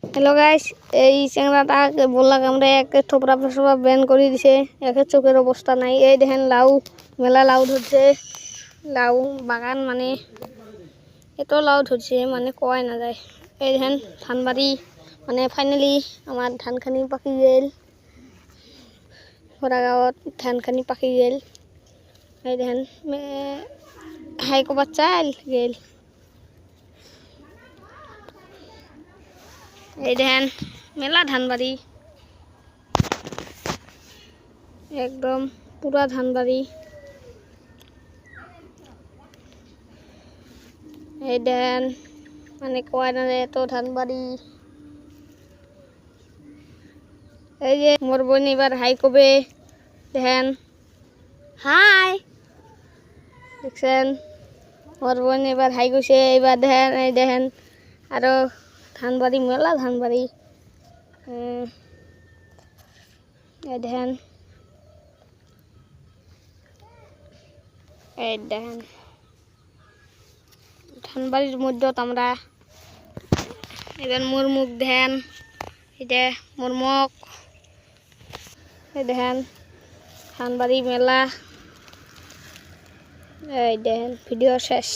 Hello guys, এই চ্যাংড়াটাকে বললাম আমরা একে থোপরা ফেসরা ব্যান করে দিছে। একে চোখের অবস্থা নাই। এই দেখেন লাউ, মেলা লাউ ধরছে। লাউ বাগান মানে এত লাউ ধরছে মানে কয় না যায়। এই দেখেন ধানবাড়ি মানে ফাইনালি আমার ধানখানি পাকি গেল। ঘোড়া গাঁৱত ধানখানি পাকি গেল। এই দেখেন হাই কবাত চাল গেল। এই দেখেন মেলা ধানবাড়ি, একদম পুরা ধানবাড়ি। এই দেখেন মানে কয় না এত ধানবাড়ি। এই যে মোর বোন এবার হাই কবে দেখেন, হাই দেখছেন মোর বোন এবার হাই কইছে। এবার দেখেন এই দেখেন আরো ধানবাড়ি, মেলা ধানবাড়ি। এই দেখেন, এই দেখেন ধানবাড়ির মধ্যে আমরা এবার মোর মুখ দেখেন, এটা মোর মুখ। এই দেখেন ধানবাড়ি মেলা। এই দেখেন ভিডিও শেষ।